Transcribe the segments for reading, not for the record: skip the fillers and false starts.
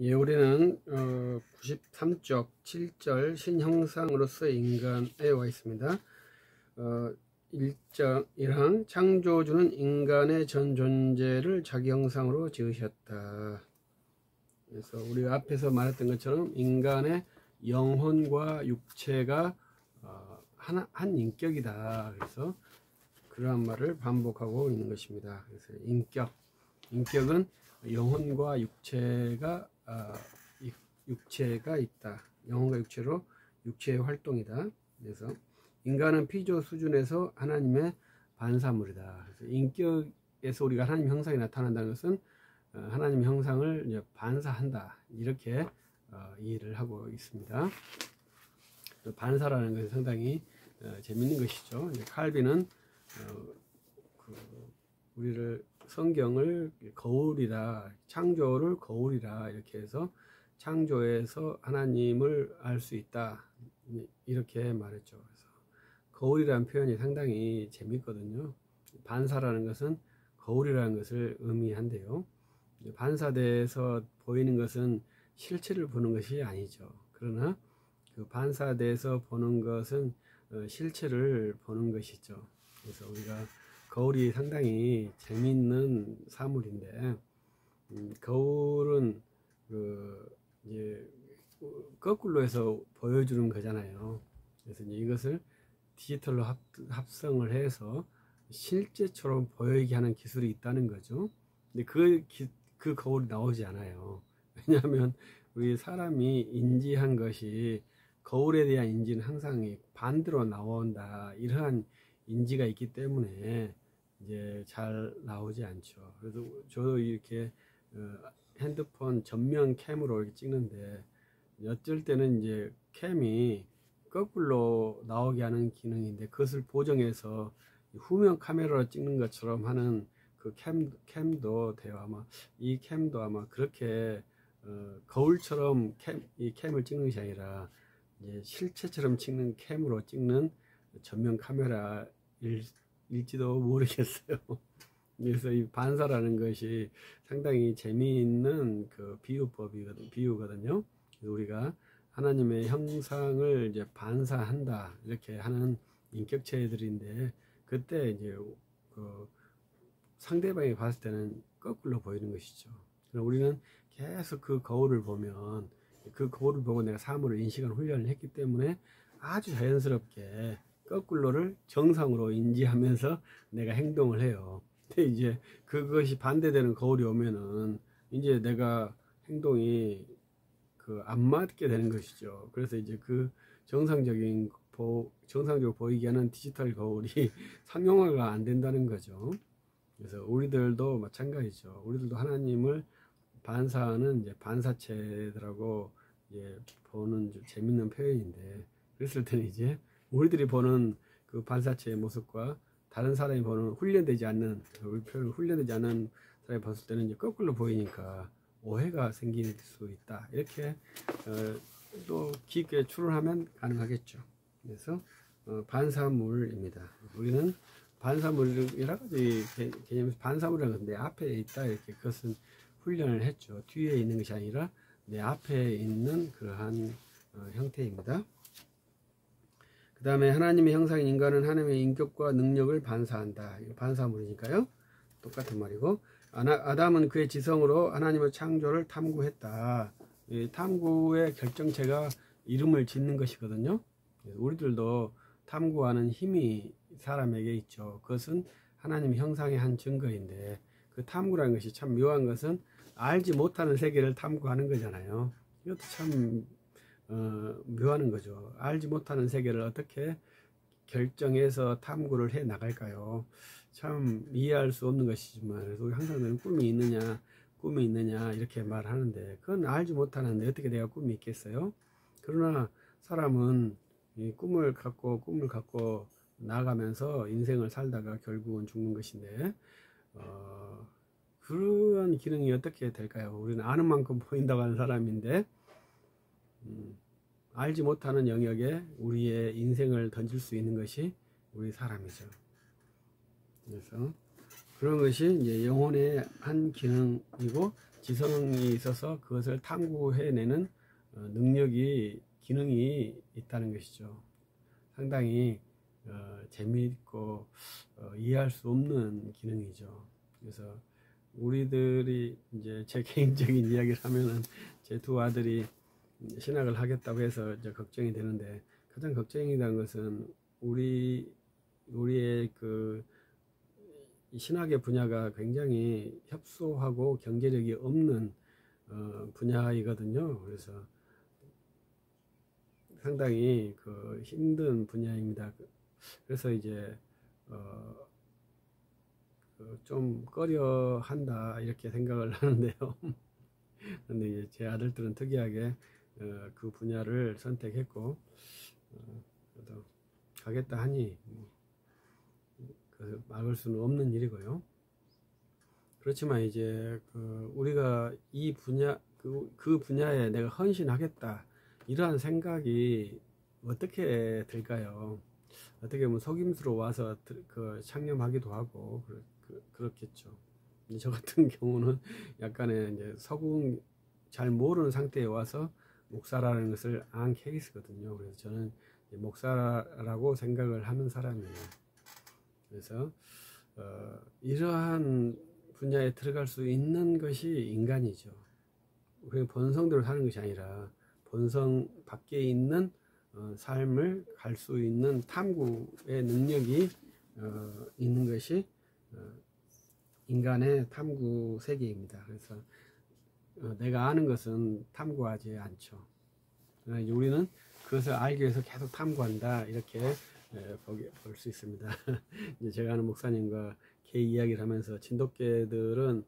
예, 우리는 93쪽 7절 신형상으로서의 인간에 와 있습니다. 1항 창조주는 인간의 전 존재를 자기 형상으로 지으셨다. 그래서 우리가 앞에서 말했던 것처럼 인간의 영혼과 육체가 한 인격이다. 그래서 그러한 말을 반복하고 있는 것입니다. 그래서 인격은 영혼과 육체가 있다. 영혼과 육체로 육체의 활동이다. 그래서 인간은 피조 수준에서 하나님의 반사물이다. 그래서 인격에서 우리가 하나님 형상이 나타난다는 것은 하나님 형상을 이제 반사한다. 이렇게 이해를 하고 있습니다. 반사라는 것은 상당히 재밌는 것이죠. 이제 칼빈은 우리를 성경을 거울이라, 창조를 거울이라 이렇게 해서 창조에서 하나님을 알 수 있다 이렇게 말했죠. 그래서 거울이라는 표현이 상당히 재밌거든요. 반사라는 것은 거울이라는 것을 의미한대요. 반사대에서 보이는 것은 실체를 보는 것이 아니죠. 그러나 그 반사대에서 보는 것은 실체를 보는 것이죠. 그래서 우리가 거울이 상당히 재미있는 사물인데, 거울은 이제 거꾸로 해서 보여주는 거잖아요. 그래서 이제 이것을 디지털로 합성을 해서 실제처럼 보이게 하는 기술이 있다는 거죠. 근데 그 거울이 나오지 않아요. 왜냐하면 우리 사람이 인지한 것이 거울에 대한 인지는 항상 반대로 나온다. 이러한 인지가 있기 때문에 이제 잘 나오지 않죠. 그래서 저도 이렇게 핸드폰 전면 캠으로 이렇게 찍는데 어쩔 때는 이제 캠이 거꾸로 나오게 하는 기능인데 그것을 보정해서 후면 카메라로 찍는 것처럼 하는 그 캠도 돼요. 아마 이 캠도 아마 그렇게 거울처럼 이 캠을 찍는 것이 아니라 이제 실체처럼 찍는 캠으로 찍는 전면 카메라일지도 모르겠어요. 그래서 이 반사라는 것이 상당히 재미있는 그 비유거든요. 우리가 하나님의 형상을 이제 반사한다 이렇게 하는 인격체들인데 그때 이제 그 상대방이 봤을 때는 거꾸로 보이는 것이죠. 우리는 계속 그 거울을 보면 그 거울을 보고 내가 사물을 인식하는 훈련을 했기 때문에 아주 자연스럽게 거꾸로를 정상으로 인지하면서 내가 행동을 해요. 근데 이제 그것이 반대되는 거울이 오면은 이제 내가 행동이 안 맞게 되는 것이죠. 그래서 이제 그 정상적으로 보이게 하는 디지털 거울이 상용화가 안 된다는 거죠. 그래서 우리들도 마찬가지죠. 우리들도 하나님을 반사하는 이제 반사체들하고 이제 보는 좀 재밌는 표현인데, 그랬을 때는 이제 우리들이 보는 그 반사체의 모습과 다른 사람이 보는 훈련되지 않는 사람이 봤을 때는 이제 거꾸로 보이니까 오해가 생길 수 있다. 이렇게 또 깊게 추론하면 가능하겠죠. 그래서 반사물입니다. 우리는 반사물이라고 개념에서 반사물이라는 것은 내 앞에 있다 이렇게 그것은 훈련을 했죠. 뒤에 있는 것이 아니라 내 앞에 있는 그러한 형태입니다. 그 다음에 하나님의 형상인 인간은 하나님의 인격과 능력을 반사한다. 이거 반사물이니까요. 똑같은 말이고, 아담은 그의 지성으로 하나님의 창조를 탐구했다. 이 탐구의 결정체가 이름을 짓는 것이거든요. 우리들도 탐구하는 힘이 사람에게 있죠. 그것은 하나님의 형상의 한 증거인데, 그 탐구라는 것이 참 묘한 것은 알지 못하는 세계를 탐구하는 거잖아요. 이것도 참 묘한 거죠. 알지 못하는 세계를 어떻게 결정해서 탐구를 해 나갈까요? 참 이해할 수 없는 것이지만, 그래서 우리 항상 꿈이 있느냐 이렇게 말하는데 그건 알지 못하는데 어떻게 내가 꿈이 있겠어요? 그러나 사람은 이 꿈을 갖고 나가면서 인생을 살다가 결국은 죽는 것인데, 그런 기능이 어떻게 될까요? 우리는 아는 만큼 보인다고 하는 사람인데, 알지 못하는 영역에 우리의 인생을 던질 수 있는 것이 우리 사람이죠. 그래서 그런 것이 이제 영혼의 한 기능이고 지성이 있어서 그것을 탐구해내는 능력이, 기능이 있다는 것이죠. 상당히 재미있고 이해할 수 없는 기능이죠. 그래서 우리들이 이제 제 개인적인 이야기를 하면은 제 두 아들이 신학을 하겠다고 해서 이제 걱정이 되는데, 가장 걱정이 되는 것은 우리의 그 신학의 분야가 굉장히 협소하고 경제력이 없는 분야이거든요. 그래서 상당히 그 힘든 분야입니다. 그래서 이제 좀 꺼려 한다 이렇게 생각을 하는데요. 근데 이제 제 아들들은 특이하게 그 분야를 선택했고, 그래도 가겠다 하니 막을 수는 없는 일이고요. 그렇지만 이제 우리가 이 분야, 그 분야에 내가 헌신하겠다 이러한 생각이 어떻게 들까요? 어떻게 보면 속임수로 와서 창념하기도 하고 그렇겠죠. 저 같은 경우는 약간의 이제 서구응 잘 모르는 상태에 와서 목사라는 것을 안 케이스거든요. 그래서 저는 목사라고 생각을 하는 사람이에요. 그래서 이러한 분야에 들어갈 수 있는 것이 인간이죠. 그냥 본성대로 사는 것이 아니라 본성 밖에 있는 삶을 갈 수 있는 탐구의 능력이 있는 것이 인간의 탐구 세계입니다. 그래서 내가 아는 것은 탐구하지 않죠. 우리는 그것을 알기 위해서 계속 탐구한다 이렇게 볼 수 있습니다. 이제 제가 아는 목사님과 개인 이야기를 하면서 진돗개들은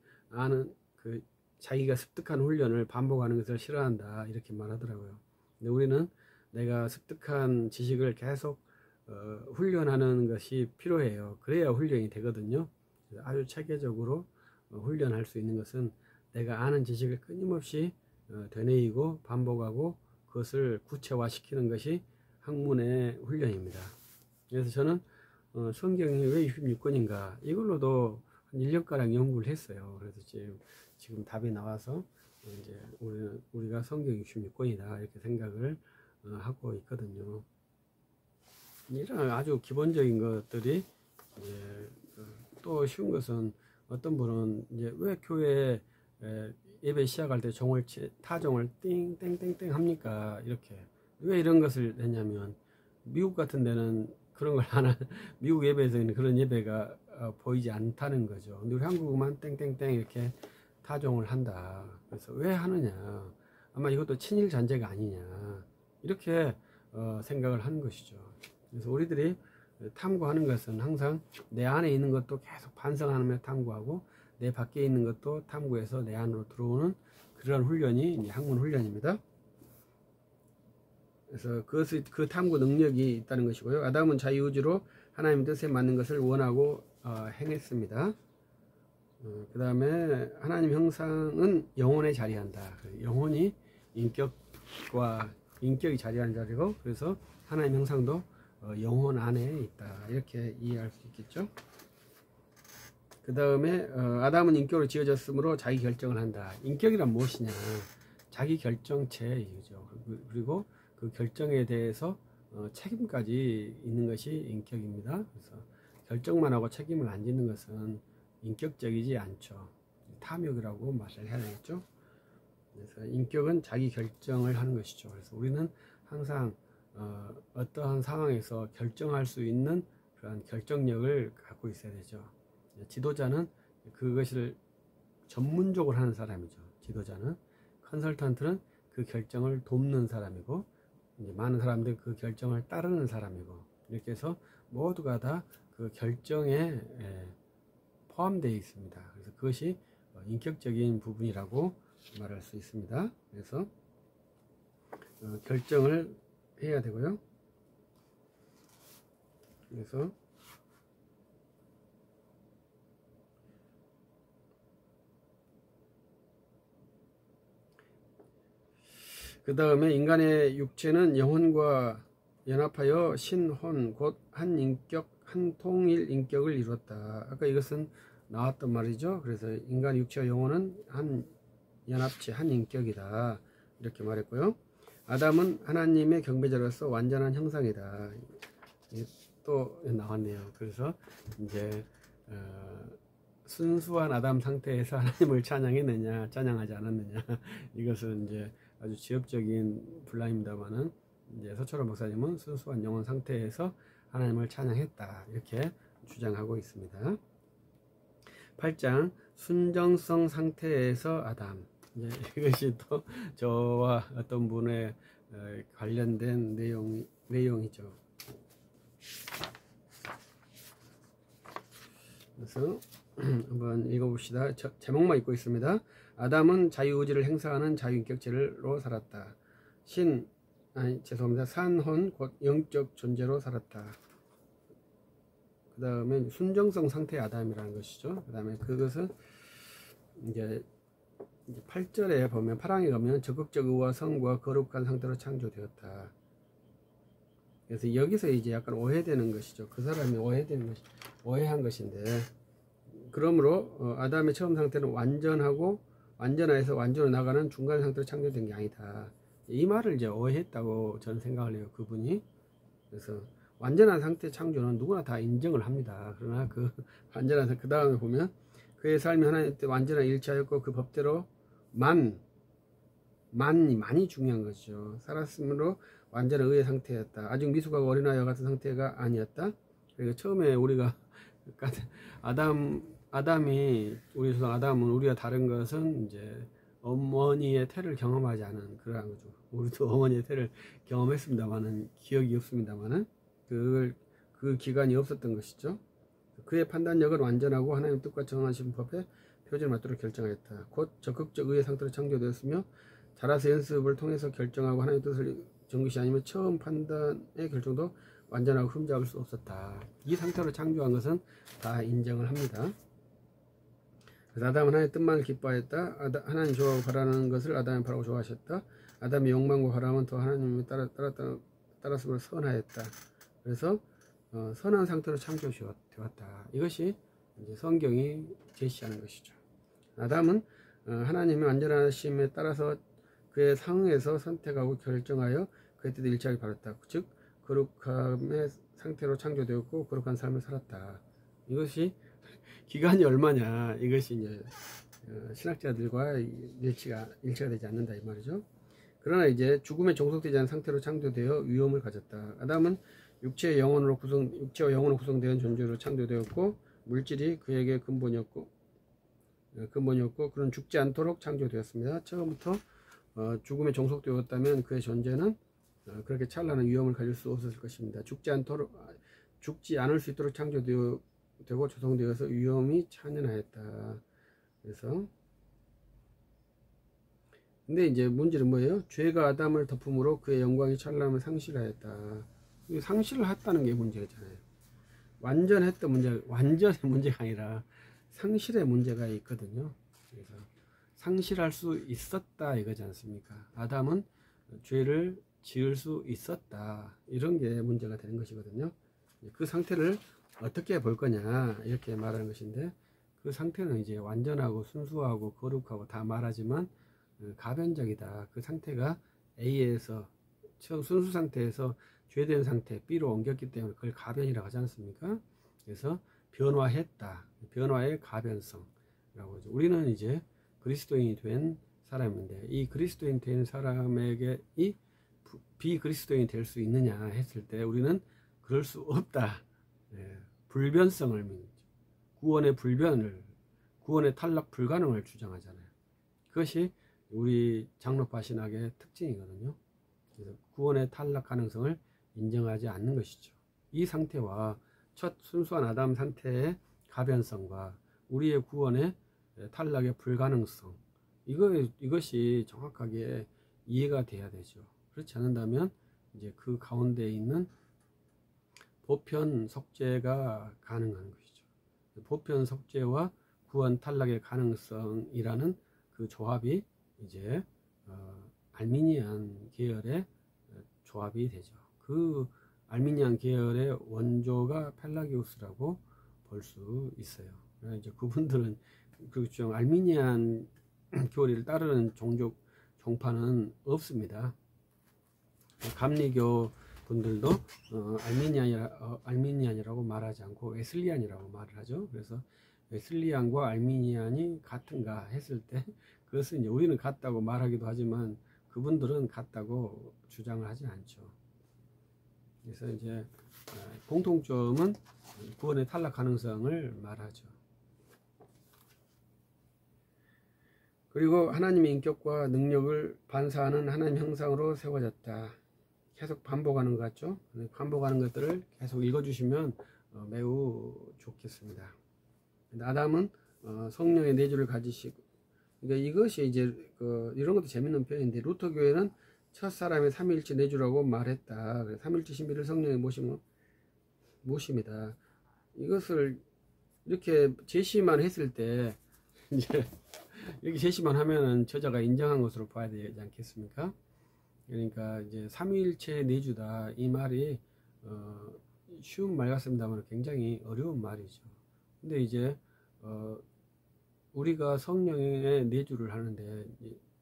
자기가 습득한 훈련을 반복하는 것을 싫어한다 이렇게 말하더라고요. 근데 우리는 내가 습득한 지식을 계속 훈련하는 것이 필요해요. 그래야 훈련이 되거든요. 아주 체계적으로 훈련할 수 있는 것은 내가 아는 지식을 끊임없이 되뇌이고 반복하고 그것을 구체화시키는 것이 학문의 훈련입니다. 그래서 저는 성경이 왜 66권인가 이걸로도 한 1년가량 연구를 했어요. 그래서 지금 답이 나와서 이제 우리가 성경 66권이다 이렇게 생각을 하고 있거든요. 이런 아주 기본적인 것들이 또 쉬운 것은, 어떤 분은 이제 왜 교회 예배 시작할 때 타종을 띵땡땡땡 합니까? 이렇게 왜 이런 것을 했냐면, 미국 같은 데는 그런 걸 하나 미국 예배에서는 그런 예배가 보이지 않다는 거죠. 근데 우리 한국만 땡땡땡 이렇게 타종을 한다. 그래서 왜 하느냐? 아마 이것도 친일 잔재가 아니냐 이렇게 생각을 하는 것이죠. 그래서 우리들이 탐구하는 것은 항상 내 안에 있는 것도 계속 반성하며 탐구하고 내 밖에 있는 것도 탐구해서 내 안으로 들어오는 그런 훈련이 학문 훈련입니다. 그래서 그 탐구 능력이 있다는 것이고요. 아담은 자유의지로 하나님의 뜻에 맞는 것을 원하고 행했습니다. 그 다음에 하나님 형상은 영혼에 자리한다. 영혼이 인격이 자리하는 자리고, 그래서 하나님 형상도 영혼 안에 있다 이렇게 이해할 수 있겠죠. 그 다음에 아담은 인격으로 지어졌으므로 자기 결정을 한다. 인격이란 무엇이냐? 자기 결정체이죠. 그리고 그 결정에 대해서 책임까지 있는 것이 인격입니다. 그래서 결정만 하고 책임을 안 짓는 것은 인격적이지 않죠. 탐욕이라고 말을 해야 되겠죠. 그래서 인격은 자기 결정을 하는 것이죠. 그래서 우리는 항상 어떠한 상황에서 결정할 수 있는 그런 결정력을 갖고 있어야 되죠. 지도자는 그것을 전문적으로 하는 사람이죠. 지도자는. 컨설턴트는 그 결정을 돕는 사람이고, 이제 많은 사람들이 그 결정을 따르는 사람이고, 이렇게 해서 모두가 다 그 결정에 포함되어 있습니다. 그래서 그것이 인격적인 부분이라고 말할 수 있습니다. 그래서 결정을 해야 되고요. 그래서 그 다음에 인간의 육체는 영혼과 연합하여 신혼 곧 한 인격, 한 통일 인격을 이루었다. 아까 이것은 나왔던 말이죠. 그래서 인간 육체와 영혼은 한 연합체 한 인격이다 이렇게 말했고요. 아담은 하나님의 경배자로서 완전한 형상이다. 또 나왔네요. 그래서 이제 순수한 아담 상태에서 하나님을 찬양했느냐 찬양하지 않았느냐 이것은 이제 아주 지엽적인 분란입니다만은 이제 서철호 목사님은 순수한 영혼 상태에서 하나님을 찬양했다 이렇게 주장하고 있습니다. 8장 순정성 상태에서 아담. 이것이 또 저와 어떤 분의 관련된 내용이죠. 그래서 한번 읽어봅시다. 제목만 읽고 있습니다. 아담은 자유의지를 행사하는 자유인격체로 살았다. 산혼 곧 영적 존재로 살았다. 그 다음에 순정성 상태의 아담이라는 것이죠. 그 다음에 그것은 이제 8절에 보면 파랑에 가면 적극적 의와 성과 거룩한 상태로 창조되었다. 그래서 여기서 이제 약간 오해되는 것이죠. 그 사람이 오해한 것인데, 그러므로 아담의 처음 상태는 완전하에서 완전으로 나가는 중간 상태로 창조된 게 아니다. 이 말을 이제 오해했다고 저는 생각을 해요. 그분이. 그래서 완전한 상태 창조는 누구나 다 인정을 합니다. 그러나 그 완전한 상태, 그 다음에 보면 그의 삶이 하나님 때 완전한 일치하였고 그 법대로 많이 중요한 것이죠. 살았으므로 완전한 의의 상태였다. 아직 미숙하고 어린아이와 같은 상태가 아니었다. 그러니까 처음에 우리가 우리 조상 아담은 우리가 다른 것은 이제 어머니의 태를 경험하지 않은 그러한 거죠. 우리도 어머니의 태를 경험했습니다만은 기억이 없습니다만은 그 기간이 없었던 것이죠. 그의 판단력은 완전하고 하나님 뜻과 정하신 법에 표준에 맞도록 결정하였다. 곧 적극적 의의 상태로 창조되었으며 자라서 연습을 통해서 결정하고 하나님 뜻을 전 것이 아니면 처음 판단의 결정도 완전하고 흠잡을 수 없었다. 이 상태로 창조한 것은 다 인정을 합니다. 그래서 아담은 하나님의 뜻만을 기뻐하였다. 하나님 좋아하고 바라는 것을 아담이 바라고 좋아하셨다. 아담의 욕망과 바람은 더 하나님을 따랐으므로 선하였다. 그래서 선한 상태로 창조되었다. 이것이 이제 성경이 제시하는 것이죠. 아담은 하나님의 완전하심에 따라서 그의 상응에서 선택하고 결정하여 그의 뜻을 일치하게 바랐다. 즉 거룩함의 상태로 창조되었고 거룩한 삶을 살았다. 이것이 기간이 얼마냐, 이것이 이제 신학자들과 일치가 되지 않는다 이 말이죠. 그러나 이제 죽음에 종속되지 않은 상태로 창조되어 위험을 가졌다. 아담은 육체와 영혼으로 구성되어 존재로 창조되었고 물질이 그에게 근본이었고 그는 죽지 않도록 창조되었습니다. 처음부터 죽음에 종속되었다면 그의 존재는 그렇게 찬란한 위험을 가질 수 없었을 것입니다. 죽지 않을 수 있도록 창조되고 조성되어서 위험이 찬연하였다. 그래서 근데 이제 문제는 뭐예요? 죄가 아담을 덮음으로 그의 영광이 찬란함을 상실하였다. 상실을 했다는 게 문제잖아요. 완전의 문제가 아니라 상실의 문제가 있거든요. 그래서 상실할 수 있었다 이거지 않습니까? 아담은 죄를 지을 수 있었다, 이런 게 문제가 되는 것이거든요. 그 상태를 어떻게 볼 거냐 이렇게 말하는 것인데, 그 상태는 이제 완전하고 순수하고 거룩하고 다 말하지만 가변적이다. 그 상태가 A에서 처음 순수 상태에서 죄된 상태 B로 옮겼기 때문에 그걸 가변이라고 하지 않습니까? 그래서 변화했다. 변화의 가변성이라고 하죠. 우리는 이제 그리스도인이 된 사람인데, 이 그리스도인 된 사람에게 이 비그리스도인이 될 수 있느냐 했을 때 우리는 그럴 수 없다. 불변성을 구원의 탈락 불가능을 주장하잖아요. 그것이 우리 장로파 신학의 특징이거든요. 그래서 구원의 탈락 가능성을 인정하지 않는 것이죠. 이 상태와 첫 순수한 아담 상태의 가변성과 우리의 구원의 탈락의 불가능성, 이것이 정확하게 이해가 돼야 되죠. 그렇지 않는다면 이제 그 가운데 있는 보편 속죄가 가능한 것이죠. 보편 속죄와 구원 탈락의 가능성이라는 그 조합이 이제 알미니안 계열의 조합이 되죠. 그 알미니안 계열의 원조가 펠라기우스라고 볼 수 있어요. 이제 그분들은 그 주장 알미니안 교리를 따르는 종족 종파는 없습니다. 감리교 분들도 알미니안이라고 말하지 않고 웨슬리안이라고 말을 하죠. 그래서 웨슬리안과 알미니안이 같은가 했을 때 그것은 이제 우리는 같다고 말하기도 하지만 그분들은 같다고 주장을 하지 않죠. 그래서 이제 공통점은 구원의 탈락 가능성을 말하죠. 그리고 하나님의 인격과 능력을 반사하는 하나님 형상으로 세워졌다. 계속 반복하는 것 같죠? 반복하는 것들을 계속 읽어주시면 매우 좋겠습니다. 아담은 성령의 내주를 가지시고, 그러니까 이것이 이제 이런 것도 재밌는 표현인데, 루터 교회는 첫 사람의 삼위일체 내주라고 말했다. 삼위일체 신비를 성령의 모심이다. 이것을 이렇게 제시만 했을 때 이제 이렇게 제시만 하면은 저자가 인정한 것으로 봐야 되지 않겠습니까? 그러니까 이제 삼위일체 내주다 이 말이 쉬운 말 같습니다만 굉장히 어려운 말이죠. 근데 이제 우리가 성령의 내주를 하는데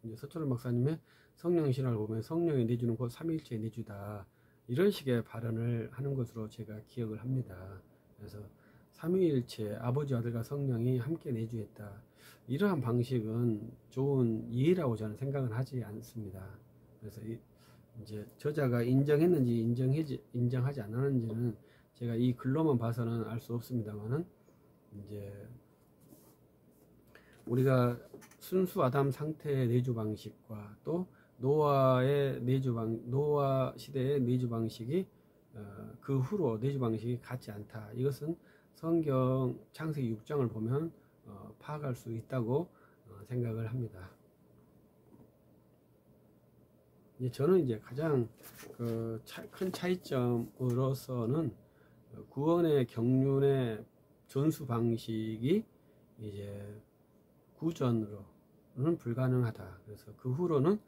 이제 서철원 박사님의 성령 신학을 보면 성령의 내주는 곧 삼위일체 내주다 이런 식의 발언을 하는 것으로 제가 기억을 합니다. 그래서 삼위일체 아버지 아들과 성령이 함께 내주했다. 이러한 방식은 좋은 이해라고 저는 생각은 하지 않습니다. 그래서 이제 저자가 인정했는지 인정하지 않았는지는 제가 이 글로만 봐서는 알 수 없습니다만은 이제 우리가 순수 아담 상태의 내주 방식과 또 노아 시대의 내주 방식이 그 후로 내주 방식이 같지 않다. 이것은 성경 창세기 6장을 보면 파악할 수 있다고 생각을 합니다. 저는 이제 가장 큰 차이점으로서는 구원의 경륜의 전수 방식이 이제 구전으로는 불가능하다. 그래서 그 후로는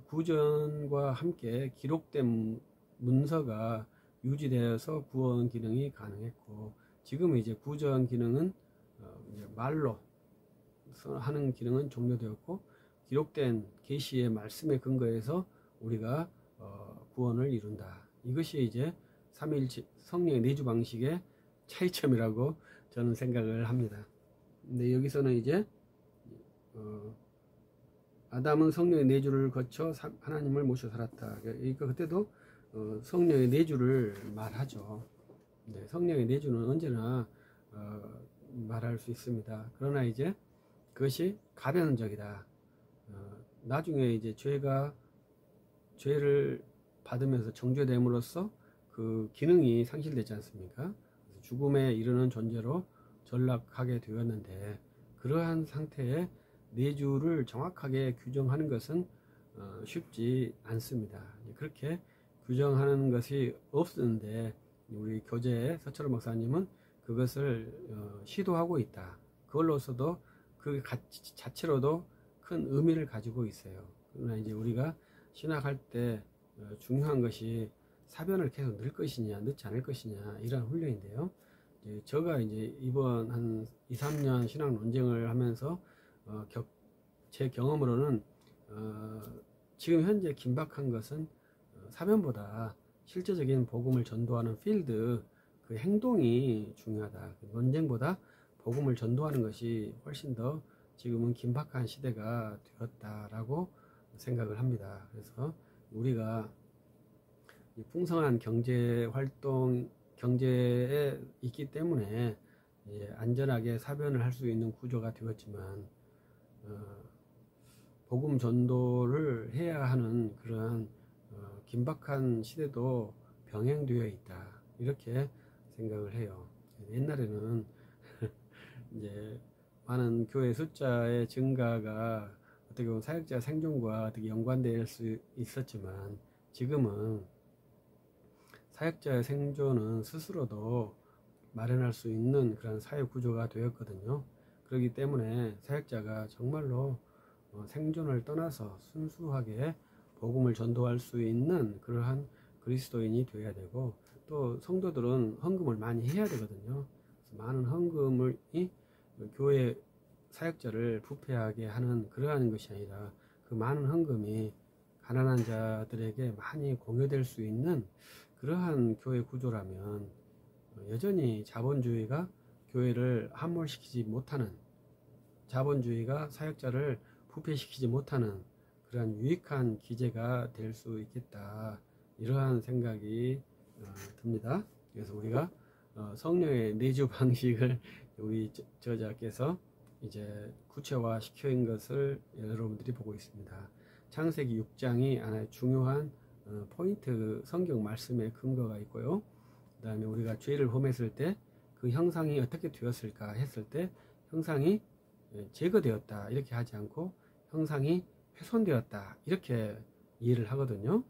구전과 함께 기록된 문서가 유지되어서 구원 기능이 가능했고, 지금 이제 구전 기능은 이제 말로 하는 기능은 종료되었고, 기록된 계시의 말씀에 근거해서 우리가 구원을 이룬다. 이것이 이제 삼위일체 성령의 내주 방식의 차이점이라고 저는 생각을 합니다. 근데 여기서는 이제 아담은 성령의 내주를 거쳐 하나님을 모셔 살았다. 그러니까 그때도 성령의 내주를 말하죠. 네, 성령의 내주는 언제나 말할 수 있습니다. 그러나 이제 그것이 가변적이다. 나중에 이제 죄를 받으면서 정죄됨으로써 그 기능이 상실되지 않습니까? 죽음에 이르는 존재로 전락하게 되었는데, 그러한 상태의 내주를 정확하게 규정하는 것은 쉽지 않습니다. 그렇게 규정하는 것이 없었는데 우리 교재의 서철원 목사님은 그것을 시도하고 있다. 그걸로서도 그 자체로도 큰 의미를 가지고 있어요. 그러나 이제 우리가 신학할 때 중요한 것이 사변을 계속 넣을 것이냐 넣지 않을 것이냐 이런 훈련인데요. 제가 이제 이번 한 2, 3년 신학 논쟁을 하면서 제 경험으로는 지금 현재 긴박한 것은 사변보다 실제적인 복음을 전도하는 필드, 그 행동이 중요하다. 논쟁보다 복음을 전도하는 것이 훨씬 더 지금은 긴박한 시대가 되었다라고 생각을 합니다. 그래서 우리가 풍성한 경제 활동, 경제에 있기 때문에 안전하게 사변을 할 수 있는 구조가 되었지만 복음 전도를 해야 하는 그러한 긴박한 시대도 병행되어 있다. 이렇게 생각을 해요. 옛날에는 이제 많은 교회 숫자의 증가가 어떻게 보면 사역자 생존과 어떻게 연관될 수 있었지만 지금은 사역자의 생존은 스스로도 마련할 수 있는 그런 사회 구조가 되었거든요. 그렇기 때문에 사역자가 정말로 생존을 떠나서 순수하게 복음을 전도할 수 있는 그러한 그리스도인이 되어야 되고, 또 성도들은 헌금을 많이 해야 되거든요. 그래서 많은 헌금이 교회 사역자를 부패하게 하는 그러한 것이 아니라 그 많은 헌금이 가난한 자들에게 많이 공유될 수 있는 그러한 교회 구조라면 여전히 자본주의가 교회를 함몰시키지 못하는, 자본주의가 사역자를 부패시키지 못하는 그러한 유익한 기제가 될 수 있겠다, 이러한 생각이 듭니다. 그래서 우리가 성령의 내주 방식을 우리 저자께서 이제 구체화 시킨 것을 여러분들이 보고 있습니다. 창세기 6장이 하나의 중요한 포인트 성경 말씀의 근거가 있고요. 그 다음에 우리가 죄를 범했을 때 그 형상이 어떻게 되었을까 했을 때 형상이 제거되었다 이렇게 하지 않고 형상이 훼손되었다 이렇게 이해를 하거든요.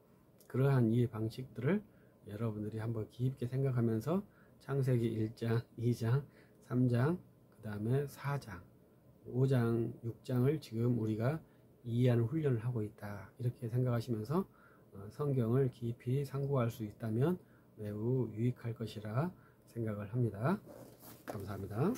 그러한 이해 방식들을 여러분들이 한번 깊게 생각하면서 창세기 1장, 2장, 3장, 그 다음에 4장, 5장, 6장을 지금 우리가 이해하는 훈련을 하고 있다 이렇게 생각하시면서 성경을 깊이 상고할 수 있다면 매우 유익할 것이라 생각을 합니다. 감사합니다.